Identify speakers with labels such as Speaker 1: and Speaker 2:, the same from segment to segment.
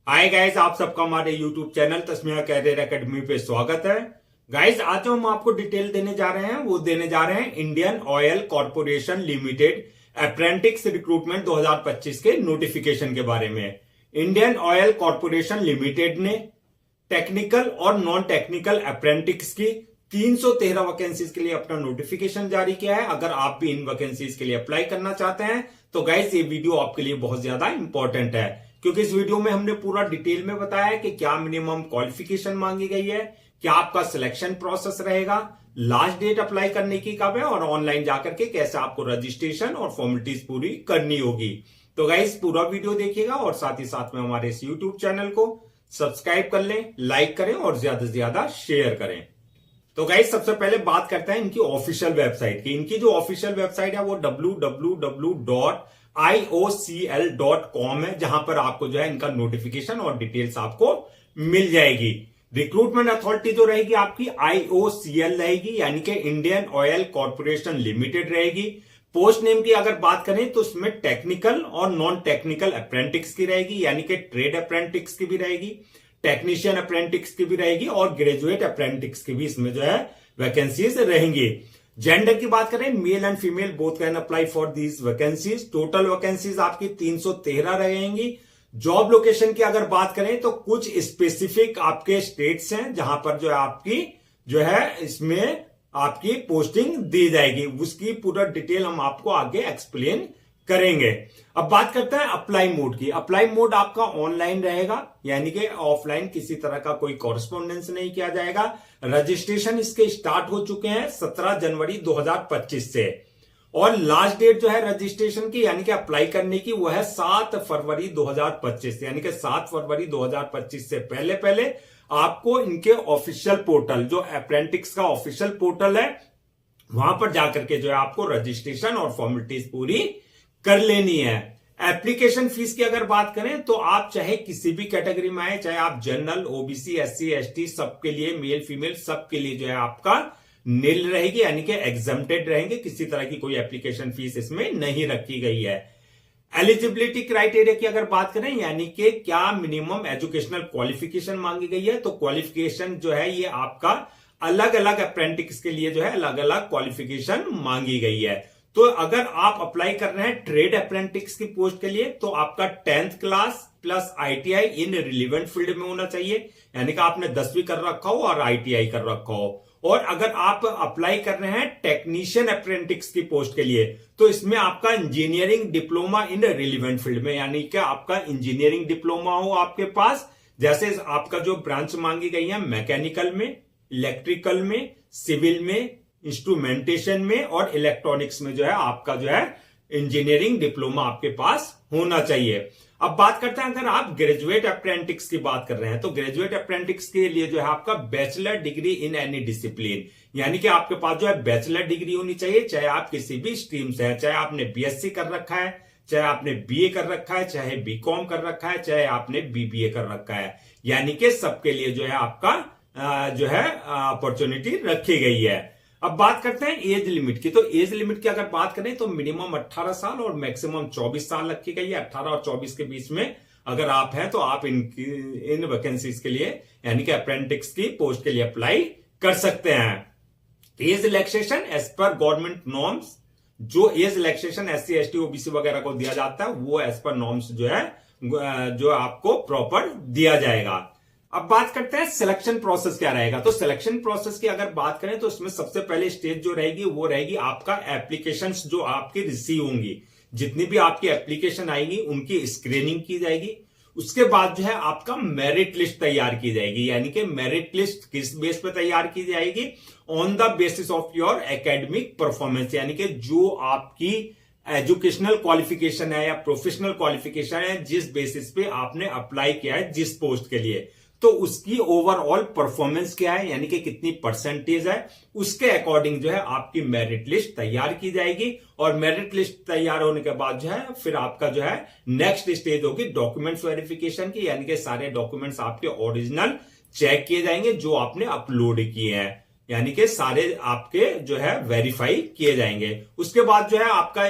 Speaker 1: Hi guys, आप सबका हमारे YouTube channel Tasmia Career Academy पे स्वागत है। गाइस, आज जो हम आपको डिटेल देने जा रहे हैं वो देने जा रहे हैं Indian oil corporation limited apprentice recruitment 2025 के नोटिफिकेशन के बारे में। इंडियन ऑयल कॉर्पोरेशन लिमिटेड ने टेक्निकल और नॉन टेक्निकल अप्रेंटिस की 313 वैकेंसीज के लिए अपना नोटिफिकेशन जारी किया है। अगर आप भी इन वैकेंसीज के लिए अप्लाई करना चाहते हैं तो गाइस ये वीडियो आपके लिए बहुत ज्यादा इंपॉर्टेंट है, क्योंकि इस वीडियो में हमने पूरा डिटेल में बताया है कि क्या मिनिमम क्वालिफिकेशन मांगी गई है, क्या आपका सिलेक्शन प्रोसेस रहेगा, लास्ट डेट अप्लाई करने की कब है और ऑनलाइन जाकर के कैसे आपको रजिस्ट्रेशन और फॉर्मेलिटीज पूरी करनी होगी। तो गाइस पूरा वीडियो देखिएगा और साथ ही साथ में हमारे इस यूट्यूब चैनल को सब्सक्राइब कर लें, लाइक करें और ज्यादा से ज्यादा शेयर करें। तो गाइस सबसे पहले बात करते हैं इनकी ऑफिशियल वेबसाइट की। इनकी जो ऑफिशियल वेबसाइट है वो www.iocl.com है, जहां पर आपको जो है इनका नोटिफिकेशन और डिटेल्स आपको मिल जाएगी। रिक्रूटमेंट अथॉरिटी जो रहेगी आपकी IOCL रहेगी, यानी कि इंडियन ऑयल कॉर्पोरेशन लिमिटेड रहेगी। पोस्ट नेम की अगर बात करें तो इसमें टेक्निकल और नॉन टेक्निकल अप्रेंटिस की रहेगी, यानी कि ट्रेड अप्रेंटिस की भी रहेगी, टेक्नीशियन अप्रेंटिस की भी रहेगी और ग्रेजुएट अप्रेंटिस की भी इसमें जो है वैकेंसीज रहेंगी। जेंडर की बात करें, male and female both can apply for these vacancies. Total vacancies आपकी 313 रहेंगी। जॉब लोकेशन की अगर बात करें तो कुछ स्पेसिफिक आपके स्टेट्स हैं जहां पर जो है आपकी जो है इसमें आपकी पोस्टिंग दी जाएगी। उसकी पूरा डिटेल हम आपको आगे एक्सप्लेन करेंगे। अब बात करते हैं अप्लाई मोड की। अप्लाई मोड आपका ऑनलाइन रहेगा, यानी कि ऑफलाइन किसी तरह का कोई कॉरेस्पॉन्डेंस नहीं किया जाएगा। रजिस्ट्रेशन इसके स्टार्ट हो चुके हैं 17 जनवरी 2025 से, और लास्ट डेट जो है रजिस्ट्रेशन की यानी कि अप्लाई करने की वो है 7 फरवरी 2025 से, यानी कि 7 फरवरी 2025 से पहले पहले आपको इनके ऑफिशियल पोर्टल, जो अप्रेंटिस का ऑफिशियल पोर्टल है, वहां पर जाकर के जो है आपको रजिस्ट्रेशन और फॉर्मेलिटीज पूरी कर लेनी है। एप्लीकेशन फीस की अगर बात करें तो आप चाहे किसी भी कैटेगरी में आए, चाहे आप जनरल, ओबीसी, एससी, एसटी, सबके लिए, मेल फीमेल सबके लिए जो है आपका नील रहेगी, यानी कि एग्जम्प्टेड रहेंगे। किसी तरह की कोई एप्लीकेशन फीस इसमें नहीं रखी गई है। एलिजिबिलिटी क्राइटेरिया की अगर बात करें, यानी कि क्या मिनिमम एजुकेशनल क्वालिफिकेशन मांगी गई है, तो क्वालिफिकेशन जो है ये आपका अलग अलग अप्रेंटिस के लिए जो है अलग अलग क्वालिफिकेशन मांगी गई है। तो अगर आप अप्लाई कर रहे हैं ट्रेड अप्रेंटिस की पोस्ट के लिए तो आपका 10th क्लास प्लस ITI इन रिलेवेंट फील्ड में होना चाहिए, यानी कि आपने 10वीं कर रखा हो और ITI कर रखा हो। और अगर आप अप्लाई कर रहे हैं टेक्नीशियन अप्रेंटिस की पोस्ट के लिए तो इसमें आपका engineering diploma in relevant field में, यानी कि आपका इंजीनियरिंग डिप्लोमा हो आपके पास। जैसे आपका जो ब्रांच मांगी गई है मैकेनिकल में, इलेक्ट्रिकल में, सिविल में, इंस्ट्रूमेंटेशन में और इलेक्ट्रॉनिक्स में जो है आपका जो है इंजीनियरिंग डिप्लोमा आपके पास होना चाहिए। अब बात करते हैं अगर आप ग्रेजुएट अप्रेंटिस की बात कर रहे हैं तो ग्रेजुएट अप्रेंटिस के लिए जो है आपका bachelor degree in any discipline, यानी कि आपके पास जो है बैचलर डिग्री होनी चाहिए, चाहे आप किसी भी स्ट्रीम से हैं, चाहे आपने BSc कर रखा है, चाहे आपने BA कर रखा है, चाहे BCom कर रखा है, चाहे आपने BBA कर रखा है, यानी कि सबके लिए जो है आपका जो है अपॉर्चुनिटी रखी गई है। अब बात करते हैं एज लिमिट की। तो एज लिमिट की अगर बात करें तो मिनिमम 18 साल और मैक्सिमम 24 साल रखी गई है। 18 और 24 के बीच में अगर आप हैं तो आप इन वैकेंसीज के लिए, यानी कि अप्रेंटिस की पोस्ट के लिए अप्लाई कर सकते हैं। एज रिलैक्सेशन एज पर गवर्नमेंट नॉर्म्स, जो age relaxation SC ST OBC वगैरह को दिया जाता है वो एज पर नॉर्म्स जो है जो आपको प्रॉपर दिया जाएगा। अब बात करते हैं सिलेक्शन प्रोसेस क्या रहेगा। तो सिलेक्शन प्रोसेस की अगर बात करें तो इसमें सबसे पहले स्टेज जो रहेगी वो रहेगी आपका एप्लीकेशंस जो आपकी रिसीव होंगी। जितनी भी आपकी एप्लीकेशन आएगी उनकी स्क्रीनिंग की जाएगी। उसके बाद जो है आपका मेरिट लिस्ट तैयार की जाएगी, यानी कि मेरिट लिस्ट किस बेस पे तैयार की जाएगी, on the basis of your academic performance, यानी कि जो आपकी एजुकेशनल क्वालिफिकेशन है या प्रोफेशनल क्वालिफिकेशन है, जिस बेसिस पे आपने अप्लाई किया है जिस पोस्ट के लिए, तो उसकी ओवरऑल परफॉर्मेंस क्या है, यानी कि कितनी परसेंटेज है, उसके अकॉर्डिंग जो है आपकी मेरिट लिस्ट तैयार की जाएगी। और मेरिट लिस्ट तैयार होने के बाद जो है फिर आपका जो है नेक्स्ट स्टेज होगी डॉक्यूमेंट्स वेरिफिकेशन की, यानी कि सारे डॉक्यूमेंट्स आपके ओरिजिनल चेक किए जाएंगे जो आपने अपलोड किए हैं। यानी कि सारे आपके जो है वेरीफाई किए जाएंगे। उसके बाद जो है आपका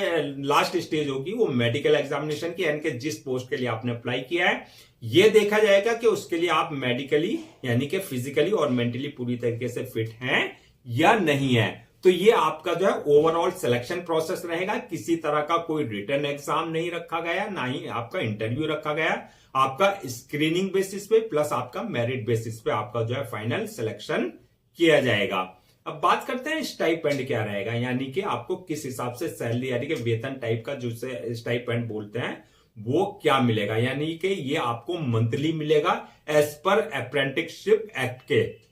Speaker 1: लास्ट स्टेज होगी वो मेडिकल एग्जामिनेशन की, यानी कि जिस पोस्ट के लिए आपने अप्लाई किया है ये देखा जाएगा कि उसके लिए आप मेडिकली यानी कि फिजिकली और मेंटली पूरी तरीके से फिट हैं या नहीं है। तो ये आपका जो है ओवरऑल सिलेक्शन प्रोसेस रहेगा। किसी तरह का कोई रिटन एग्जाम नहीं रखा गया, ना ही आपका इंटरव्यू रखा गया। आपका स्क्रीनिंग बेसिस पे प्लस आपका मेरिट बेसिस पे आपका जो है फाइनल सिलेक्शन किया जाएगा। अब बात करते हैं स्टाइपेंड क्या रहेगा, यानी कि आपको किस हिसाब से सैलरी यानी कि वेतन टाइप का जो स्टाइपेंड बोलते हैं वो क्या मिलेगा। यानी कि ये आपको मंथली मिलेगा एज पर अप्रेंटिसशिप एक्ट के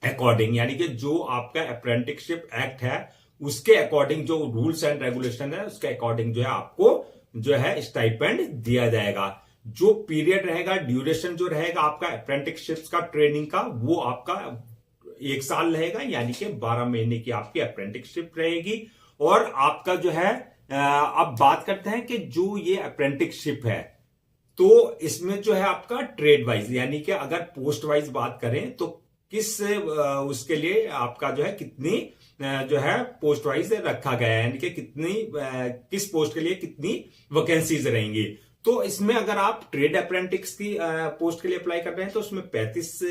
Speaker 1: अकॉर्डिंग, यानी कि जो आपका अप्रेंटिसशिप एक्ट है उसके अकॉर्डिंग जो रूल्स एंड रेगुलेशन है उसके अकॉर्डिंग जो है आपको जो है स्टाइपेंड दिया जाएगा। जो पीरियड रहेगा, ड्यूरेशन जो रहेगा आपका अप्रेंटिसशिप का ट्रेनिंग का, वो आपका 1 साल रहेगा, यानी कि 12 महीने की आपकी अप्रेंटिसशिप रहेगी। और आपका जो है अब बात करते हैं कि जो ये अप्रेंटिसशिप है तो इसमें जो है आपका ट्रेड वाइज यानी कि अगर पोस्ट वाइज बात करें तो किस उसके लिए आपका जो है कितनी जो है पोस्ट वाइज रखा गया है, यानी कि कितनी किस पोस्ट के लिए कितनी वैकेंसीज रहेंगी। तो इसमें अगर आप ट्रेड अप्रेंटिस की पोस्ट के लिए अप्लाई कर रहे हैं तो उसमें 35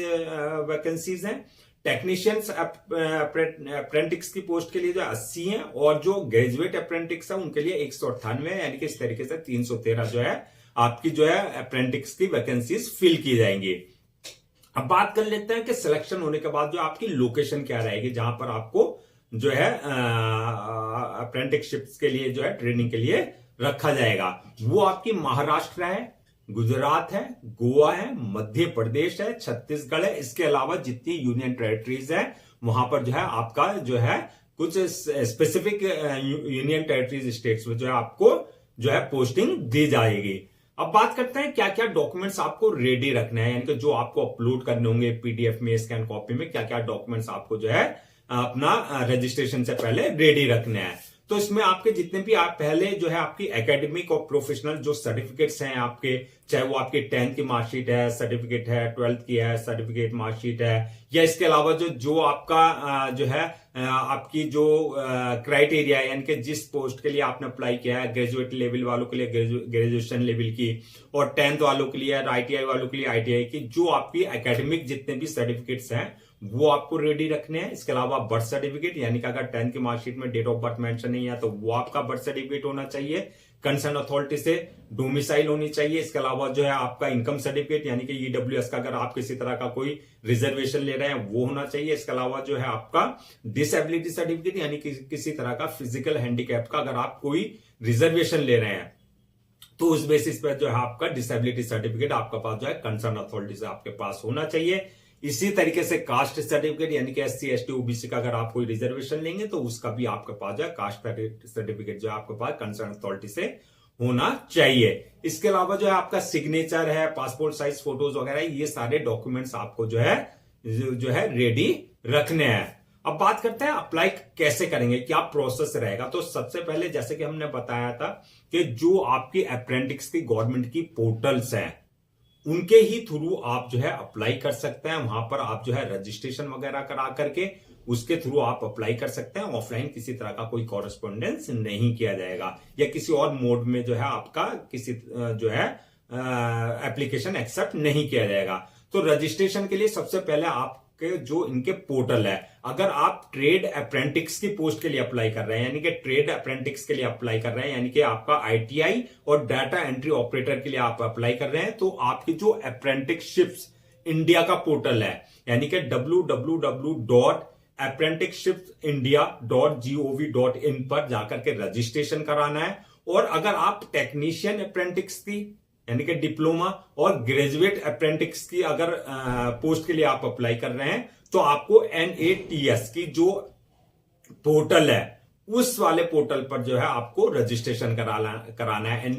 Speaker 1: वैकेंसीज हैं। टेक्नीशियंस अप्रेंटिस की पोस्ट के लिए जो 80 हैं और जो ग्रेजुएट अप्रेंटिस है उनके लिए 198 है, यानी कि इस तरीके से 313 जो है आपकी जो है अप्रेंटिस की वैकेंसीज फिल की जाएंगी। अब बात कर लेते हैं कि सिलेक्शन होने के बाद जो आपकी लोकेशन क्या रहेगी जहां पर आपको जो है अप्रेंटिसशिप के लिए जो है ट्रेनिंग के लिए रखा जाएगा। वो आपकी महाराष्ट्र है, गुजरात है, गोवा है, मध्य प्रदेश है, छत्तीसगढ़ है। इसके अलावा जितनी यूनियन टेरिटरीज है वहां पर जो है आपका जो है कुछ स्पेसिफिक यूनियन टेरिटरीज स्टेट्स में जो है आपको जो है पोस्टिंग दी जाएगी। अब बात करते हैं क्या क्या डॉक्यूमेंट्स आपको रेडी रखना है, यानी कि जो आपको अपलोड करने होंगे पीडीएफ में, स्कैन कॉपी में, क्या क्या डॉक्यूमेंट्स आपको जो है अपना रजिस्ट्रेशन से पहले रेडी रखना है। तो इसमें आपके जितने भी आप पहले जो है आपकी एकेडमिक और प्रोफेशनल जो सर्टिफिकेट्स हैं आपके, चाहे वो आपकी 10th की मार्कशीट है, सर्टिफिकेट है, 12th की है सर्टिफिकेट मार्कशीट है, या इसके अलावा जो आपका जो है आपकी जो क्राइटेरिया है, यानी कि जिस पोस्ट के लिए आपने अप्लाई किया है, ग्रेजुएट लेवल वालों के लिए ग्रेजुएशन लेवल की, और 10th वालों के लिए, आईटीआई वालों के लिए आईटीआई की, जो आपकी एकेडमिक जितने भी सर्टिफिकेट्स हैं वो आपको रेडी रखने हैं। इसके अलावा बर्थ सर्टिफिकेट, यानी कि अगर 10th की मार्कशीट में डेट ऑफ बर्थ मेंशन नहीं है तो वो आपका बर्थ सर्टिफिकेट होना चाहिए। कंसर्न अथॉरिटी से डोमिसाइल होनी चाहिए। इसके अलावा जो है आपका इनकम सर्टिफिकेट, यानी कि ईडब्ल्यूएस का अगर आप किसी तरह का कोई रिजर्वेशन ले रहे हैं वो होना चाहिए। इसके अलावा जो है आपका डिसेबिलिटी सर्टिफिकेट, यानी कि किसी तरह का फिजिकल हैंडीकैप का अगर आप कोई रिजर्वेशन ले रहे हैं तो उस बेसिस पर जो है आपका डिसेबिलिटी सर्टिफिकेट आपके पास जो है कंसर्न अथॉरिटी से आपके पास होना चाहिए। इसी तरीके से कास्ट सर्टिफिकेट, यानी कि SC ST OBC का अगर आप कोई रिजर्वेशन लेंगे तो उसका भी आपके पास जो है कास्ट सर्टिफिकेट जो है आपके पास कंसर्न अथॉरिटी से होना चाहिए। इसके अलावा जो है आपका सिग्नेचर है, पासपोर्ट साइज फोटोज वगैरह, ये सारे डॉक्यूमेंट्स आपको जो है रेडी रखने हैं। अब बात करते हैं अप्लाई कैसे करेंगे, क्या प्रोसेस रहेगा। तो सबसे पहले जैसे कि हमने बताया था कि जो आपकी अप्रेंटिस की गवर्नमेंट की पोर्टल्स हैं उनके ही थ्रू आप जो है अप्लाई कर सकते हैं। वहां पर आप जो है रजिस्ट्रेशन वगैरह करा करके उसके थ्रू आप अप्लाई कर सकते हैं। ऑफलाइन किसी तरह का कोई कॉरेस्पॉन्डेंस नहीं किया जाएगा या किसी और मोड में जो है आपका किसी जो है एप्लीकेशन एक्सेप्ट नहीं किया जाएगा। तो रजिस्ट्रेशन के लिए सबसे पहले आपके जो इनके पोर्टल है, अगर आप ट्रेड अप्रेंटिस की पोस्ट के लिए अप्लाई कर रहे हैं, यानी कि ट्रेड अप्रेंटिस के लिए अप्लाई कर रहे हैं, यानी कि आपका आईटीआई और डाटा एंट्री ऑपरेटर के लिए आप अप्लाई कर रहे हैं, तो आपकी जो अप्रेंटिसशिप्स इंडिया का पोर्टल है, यानी कि www.apprenticeshipsindia.gov.in पर जाकर के रजिस्ट्रेशन कराना है। और अगर आप टेक्नीशियन अप्रेंटिस की यानी कि डिप्लोमा और ग्रेजुएट अप्रेंटिस की अगर पोस्ट के लिए आप अप्लाई कर रहे हैं तो आपको NATS की जो पोर्टल है उस वाले पोर्टल पर जो है आपको रजिस्ट्रेशन कराना है।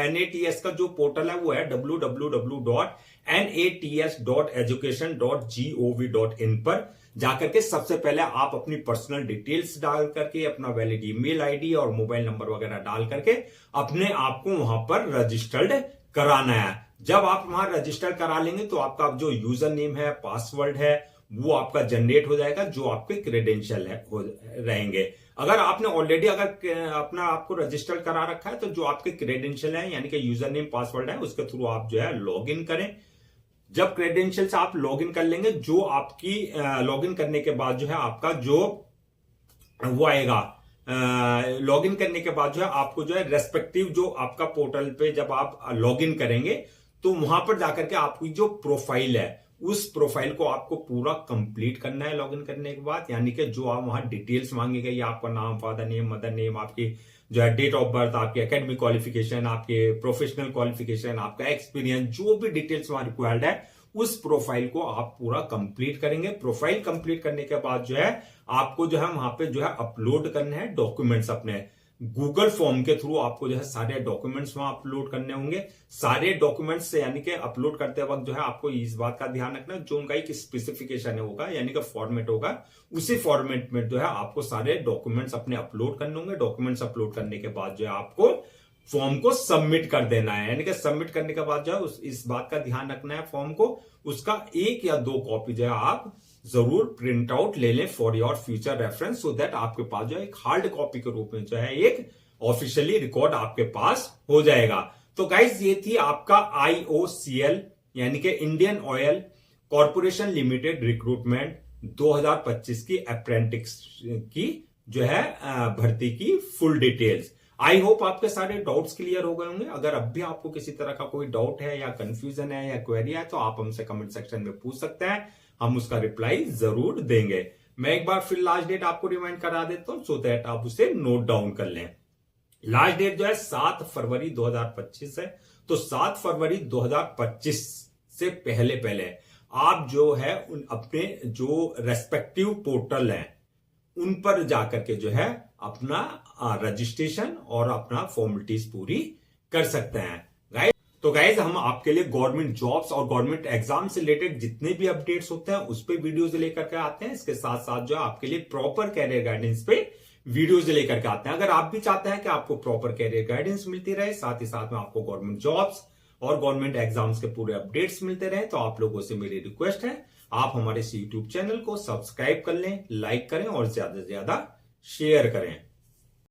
Speaker 1: NATS का जो पोर्टल है वो है www.nats.education.gov.in पर जाकर के सबसे पहले आप अपनी पर्सनल डिटेल्स डाल करके, अपना वैलिड ईमेल आईडी और मोबाइल नंबर वगैरह डाल करके अपने आप को वहां पर रजिस्टर्ड कराना है। जब आप वहां रजिस्टर करा लेंगे तो आपका जो यूजर नेम है, पासवर्ड है, वो आपका जनरेट हो जाएगा, जो आपके क्रेडेंशियल रहेंगे। अगर आपने ऑलरेडी अपना आपको रजिस्टर करा रखा है, तो जो आपके क्रेडेंशियल है यानी कि यूजर नेम पासवर्ड है, उसके थ्रू आप जो है लॉग इन करें। जब क्रेडेंशियल से आप लॉग इन कर लेंगे, जो आपकी लॉग इन करने के बाद जो है आपका जो वो आएगा, लॉग इन करने के बाद जो है आपको जो है रेस्पेक्टिव जो आपका पोर्टल पे जब आप लॉग इन करेंगे, तो वहां पर जाकर के आपकी जो प्रोफाइल है, उस प्रोफाइल को आपको पूरा कंप्लीट करना है लॉगिन करने के बाद। यानी कि जो आप वहां डिटेल्स मांगे गए, आपका नाम, फादर नेम, मदर नेम, आपकी जो है डेट ऑफ बर्थ, आपकी एकेडमिक क्वालिफिकेशन, आपके प्रोफेशनल क्वालिफिकेशन, आपका एक्सपीरियंस, जो भी डिटेल्स वहां रिक्वायर्ड है, उस प्रोफाइल को आप पूरा कंप्लीट करेंगे। प्रोफाइल कंप्लीट करने के बाद जो है आपको जो है वहां पे जो है अपलोड करने हैं डॉक्यूमेंट्स अपने गूगल फॉर्म के थ्रू। आपको जो है सारे डॉक्यूमेंट्स वहां अपलोड करने होंगे। सारे डॉक्यूमेंट्स से यानी कि अपलोड करते वक्त जो है आपको इस बात का ध्यान रखना, जो उनका एक स्पेसिफिकेशन होगा यानी कि फॉर्मेट होगा, उसी फॉर्मेट में जो है आपको सारे डॉक्यूमेंट्स अपने अपलोड करने होंगे। डॉक्यूमेंट्स अपलोड करने के बाद जो है आपको फॉर्म को सबमिट कर देना है। यानी कि सबमिट करने के बाद जो है इस बात का ध्यान रखना है, फॉर्म को उसका 1 या 2 कॉपी जो है आप जरूर प्रिंट आउट ले लें for your future reference, so that आपके पास जो है एक हार्ड कॉपी के रूप में जो है एक ऑफिशियली रिकॉर्ड आपके पास हो जाएगा। तो गाइज ये थी आपका IOCL यानी कि Indian oil corporation limited recruitment 2025 की अप्रेंटिस की जो है भर्ती की फुल डिटेल्स। आई होप आपके सारे डाउट्स क्लियर हो गए होंगे। अगर अब भी आपको किसी तरह का कोई डाउट है या कंफ्यूजन है या क्वेरी है, तो आप हमसे कमेंट सेक्शन में पूछ सकते हैं, हम उसका रिप्लाई जरूर देंगे। मैं एक बार फिर लास्ट डेट आपको रिमाइंड करा देता हूं, सो दैट आप उसे नोट डाउन कर लें। लास्ट डेट जो है 7 फरवरी 2025 है। तो 7 फरवरी 2025 से पहले आप जो है अपने जो रेस्पेक्टिव पोर्टल है उन पर जाकर के जो है अपना रजिस्ट्रेशन और अपना फॉर्मेलिटीज पूरी कर सकते हैं। तो गाइज हम आपके लिए गवर्नमेंट जॉब्स और गवर्नमेंट एग्जाम से रिलेटेड जितने भी अपडेट्स होते हैं उस पे वीडियोज लेकर के आते हैं। इसके साथ साथ जो आपके लिए प्रॉपर कैरियर गाइडेंस पे वीडियोज लेकर के आते हैं। अगर आप भी चाहते हैं कि आपको प्रॉपर कैरियर गाइडेंस मिलती रहे, साथ ही साथ में आपको गवर्नमेंट जॉब्स और गवर्नमेंट एग्जाम्स के पूरे अपडेट्स मिलते रहे, तो आप लोगों से मेरी रिक्वेस्ट है आप हमारे इस यूट्यूब चैनल को सब्सक्राइब कर लें, लाइक करें और ज्यादा से ज्यादा शेयर करें।